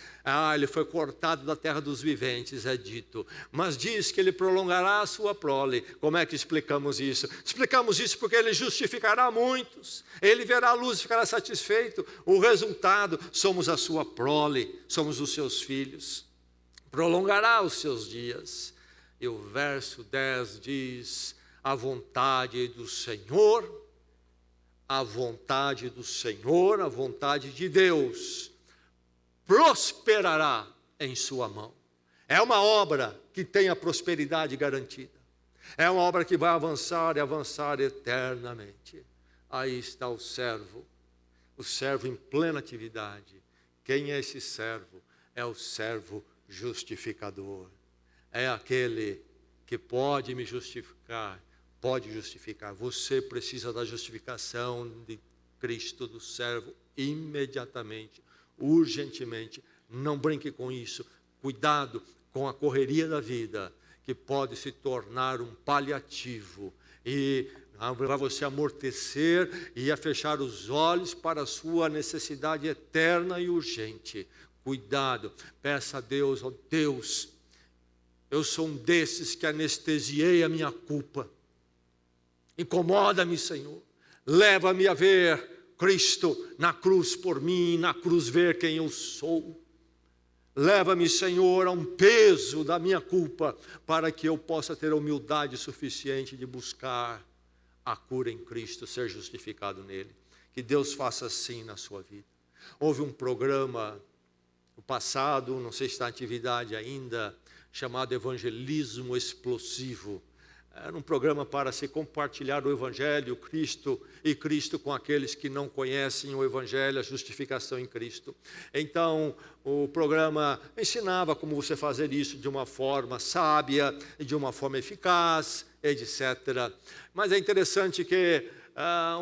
Speaker 1: Ele foi cortado da terra dos viventes, é dito. Mas diz que ele prolongará a sua prole. Como é que explicamos isso? Explicamos isso porque ele justificará muitos. Ele verá a luz e ficará satisfeito. O resultado, somos a sua prole, somos os seus filhos. Prolongará os seus dias. E o verso 10 diz, a vontade do Senhor, a vontade do Senhor, a vontade de Deus, prosperará em sua mão. É uma obra que tem a prosperidade garantida. É uma obra que vai avançar e avançar eternamente. Aí está o servo em plena atividade. Quem é esse servo? É o servo justificador. É aquele que pode me justificar, pode justificar. Você precisa da justificação de Cristo, do servo, imediatamente, urgentemente. Não brinque com isso. Cuidado com a correria da vida, que pode se tornar um paliativo e vai você amortecer e a fechar os olhos para a sua necessidade eterna e urgente. Cuidado, peça a Deus, ó Deus, eu sou um desses que anestesiei a minha culpa. Incomoda-me, Senhor. Leva-me a ver Cristo na cruz por mim, na cruz ver quem eu sou. Leva-me, Senhor, a um peso da minha culpa, para que eu possa ter a humildade suficiente de buscar a cura em Cristo, ser justificado nele. Que Deus faça assim na sua vida. Houve um programa no passado, não sei se está em atividade ainda, chamado Evangelismo Explosivo. Era um programa para se compartilhar o Evangelho, Cristo com aqueles que não conhecem o Evangelho, a justificação em Cristo. Então, o programa ensinava como você fazer isso de uma forma sábia, de uma forma eficaz, etc. Mas é interessante que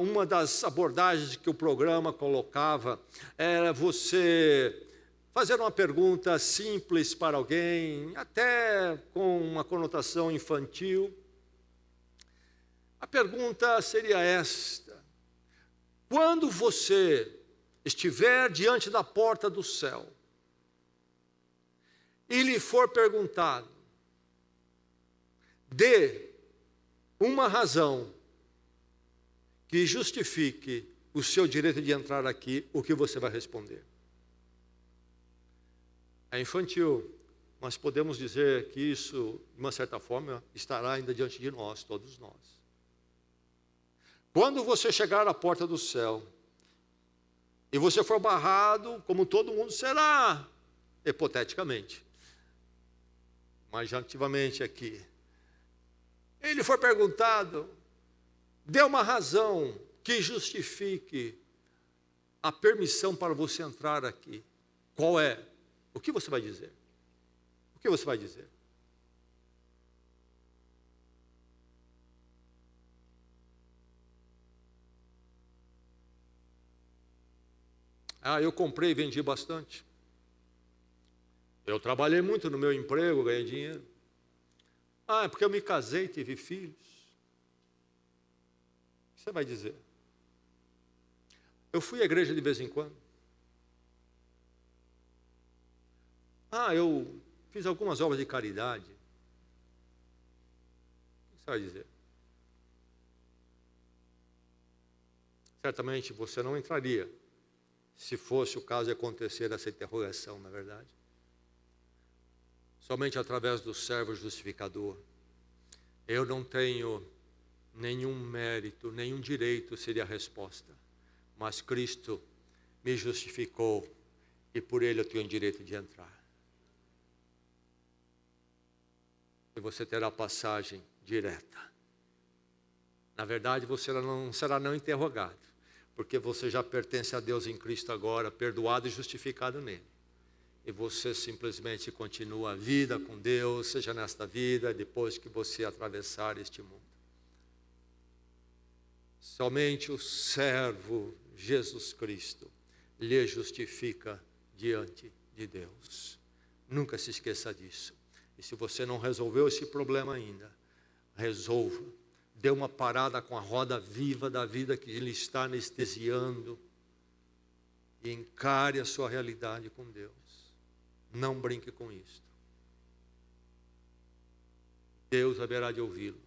Speaker 1: uma das abordagens que o programa colocava era você fazer uma pergunta simples para alguém, até com uma conotação infantil. A pergunta seria esta: quando você estiver diante da porta do céu, e lhe for perguntado, dê uma razão que justifique o seu direito de entrar aqui, o que você vai responder? É infantil, mas podemos dizer que isso, de uma certa forma, estará ainda diante de nós, todos nós. Quando você chegar à porta do céu, e você for barrado, como todo mundo será, hipoteticamente, mas ativamente aqui, ele for perguntado, dê uma razão que justifique a permissão para você entrar aqui. Qual é? O que você vai dizer? O que você vai dizer? Eu comprei e vendi bastante. Eu trabalhei muito no meu emprego, ganhei dinheiro. É porque eu me casei e tive filhos. O que você vai dizer? Eu fui à igreja de vez em quando. Eu fiz algumas obras de caridade. O que você vai dizer? Certamente você não entraria, se fosse o caso de acontecer essa interrogação, na verdade. Somente através do servo justificador. Eu não tenho nenhum mérito, nenhum direito, seria a resposta. Mas Cristo me justificou e por Ele eu tenho direito de entrar. E você terá passagem direta. Na verdade, você não será interrogado, porque você já pertence a Deus em Cristo agora, perdoado e justificado nele. E você simplesmente continua a vida com Deus, seja nesta vida, depois que você atravessar este mundo. Somente o servo Jesus Cristo lhe justifica diante de Deus. Nunca se esqueça disso. E se você não resolveu esse problema ainda, resolva. Dê uma parada com a roda viva da vida que lhe está anestesiando e encare a sua realidade com Deus. Não brinque com isto. Deus haverá de ouvi-lo.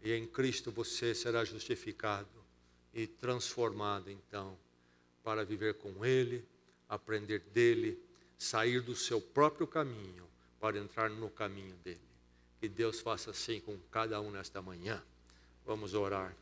Speaker 1: E em Cristo você será justificado e transformado então para viver com Ele, aprender dEle, sair do seu próprio caminho para entrar no caminho dEle. Que Deus faça assim com cada um nesta manhã. Vamos orar.